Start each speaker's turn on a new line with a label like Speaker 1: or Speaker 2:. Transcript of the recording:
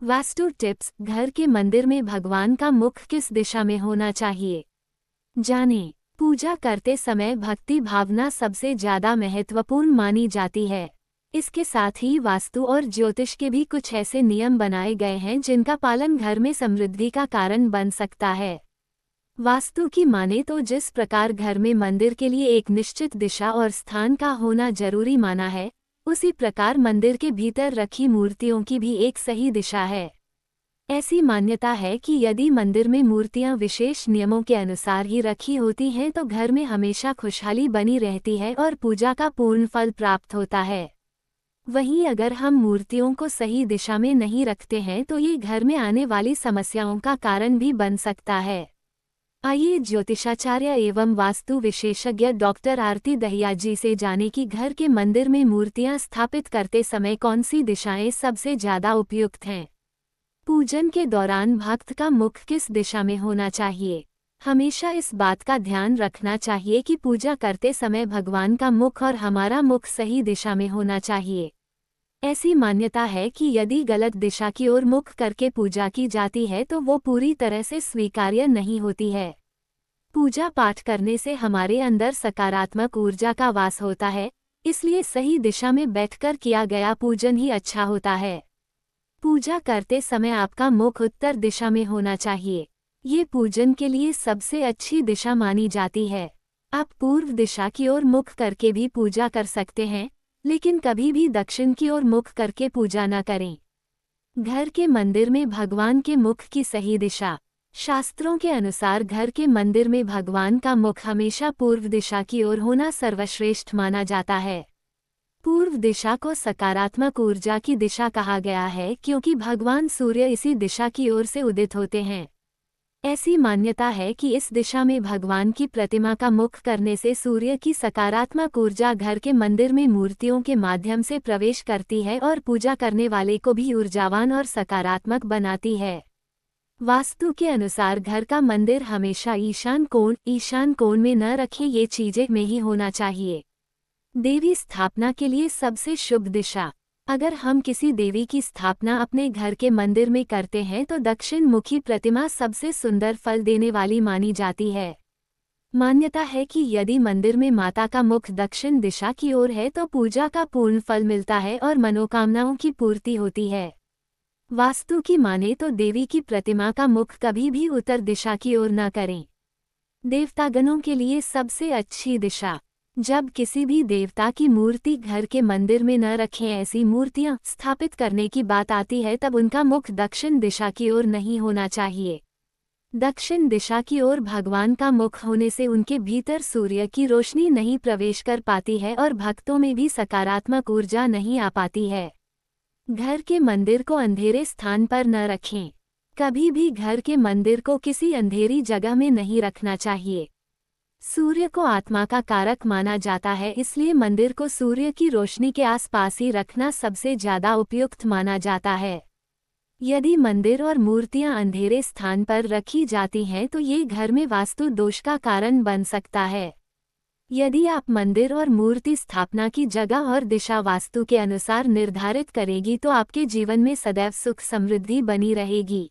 Speaker 1: Vastu tips. घर के मंदिर में भगवान का मुख किस दिशा में होना चाहिए, जानें। पूजा करते समय भक्ति भावना सबसे ज्यादा महत्वपूर्ण मानी जाती है। इसके साथ ही वास्तु और ज्योतिष के भी कुछ ऐसे नियम बनाए गए हैं जिनका पालन घर में समृद्धि का कारण बन सकता है। वास्तु की माने तो जिस प्रकार घर में मंदिर के लिए एक निश्चित दिशा और स्थान का होना जरूरी माना है, उसी प्रकार मंदिर के भीतर रखी मूर्तियों की भी एक सही दिशा है। ऐसी मान्यता है कि यदि मंदिर में मूर्तियां विशेष नियमों के अनुसार ही रखी होती हैं तो घर में हमेशा खुशहाली बनी रहती है और पूजा का पूर्ण फल प्राप्त होता है। वहीं अगर हम मूर्तियों को सही दिशा में नहीं रखते हैं तो ये घर में आने वाली समस्याओं का कारण भी बन सकता है। आइए ज्योतिषाचार्य एवं वास्तु विशेषज्ञ डॉक्टर आरती दहिया जी से जाने कि घर के मंदिर में मूर्तियां स्थापित करते समय कौन सी दिशाएं सबसे ज्यादा उपयुक्त हैं। पूजन के दौरान भक्त का मुख किस दिशा में होना चाहिए। हमेशा इस बात का ध्यान रखना चाहिए कि पूजा करते समय भगवान का मुख और हमारा मुख सही दिशा में होना चाहिए। ऐसी मान्यता है कि यदि गलत दिशा की ओर मुख करके पूजा की जाती है तो वो पूरी तरह से स्वीकार्य नहीं होती है। पूजा पाठ करने से हमारे अंदर सकारात्मक ऊर्जा का वास होता है, इसलिए सही दिशा में बैठकर किया गया पूजन ही अच्छा होता है। पूजा करते समय आपका मुख उत्तर दिशा में होना चाहिए। ये पूजन के लिए सबसे अच्छी दिशा मानी जाती है। आप पूर्व दिशा की ओर मुख करके भी पूजा कर सकते हैं, लेकिन कभी भी दक्षिण की ओर मुख करके पूजा न करें। घर के मंदिर में भगवान के मुख की सही दिशा। शास्त्रों के अनुसार घर के मंदिर में भगवान का मुख हमेशा पूर्व दिशा की ओर होना सर्वश्रेष्ठ माना जाता है। पूर्व दिशा को सकारात्मक ऊर्जा की दिशा कहा गया है क्योंकि भगवान सूर्य इसी दिशा की ओर से उदित होते हैं। ऐसी मान्यता है कि इस दिशा में भगवान की प्रतिमा का मुख करने से सूर्य की सकारात्मक ऊर्जा घर के मंदिर में मूर्तियों के माध्यम से प्रवेश करती है और पूजा करने वाले को भी ऊर्जावान और सकारात्मक बनाती है। वास्तु के अनुसार घर का मंदिर हमेशा ईशान कोण में न रखें, ये चीजें में ही होना चाहिए। देवी स्थापना के लिए सबसे शुभ दिशा। अगर हम किसी देवी की स्थापना अपने घर के मंदिर में करते हैं तो दक्षिण मुखी प्रतिमा सबसे सुंदर फल देने वाली मानी जाती है। मान्यता है कि यदि मंदिर में माता का मुख दक्षिण दिशा की ओर है तो पूजा का पूर्ण फल मिलता है और मनोकामनाओं की पूर्ति होती है। वास्तु की माने तो देवी की प्रतिमा का मुख कभी भी उत्तर दिशा की ओर न करें। देवतागणों के लिए सबसे अच्छी दिशा। जब किसी भी देवता की मूर्ति घर के मंदिर में न रखें, ऐसी मूर्तियां स्थापित करने की बात आती है तब उनका मुख दक्षिण दिशा की ओर नहीं होना चाहिए। दक्षिण दिशा की ओर भगवान का मुख होने से उनके भीतर सूर्य की रोशनी नहीं प्रवेश कर पाती है और भक्तों में भी सकारात्मक ऊर्जा नहीं आ पाती है। घर के मंदिर को अंधेरे स्थान पर न रखें। कभी भी घर के मंदिर को किसी अंधेरी जगह में नहीं रखना चाहिए। सूर्य को आत्मा का कारक माना जाता है, इसलिए मंदिर को सूर्य की रोशनी के आसपास ही रखना सबसे ज्यादा उपयुक्त माना जाता है। यदि मंदिर और मूर्तियां अंधेरे स्थान पर रखी जाती हैं तो ये घर में वास्तु दोष का कारण बन सकता है। यदि आप मंदिर और मूर्ति स्थापना की जगह और दिशा वास्तु के अनुसार निर्धारित करेगी तो आपके जीवन में सदैव सुख समृद्धि बनी रहेगी।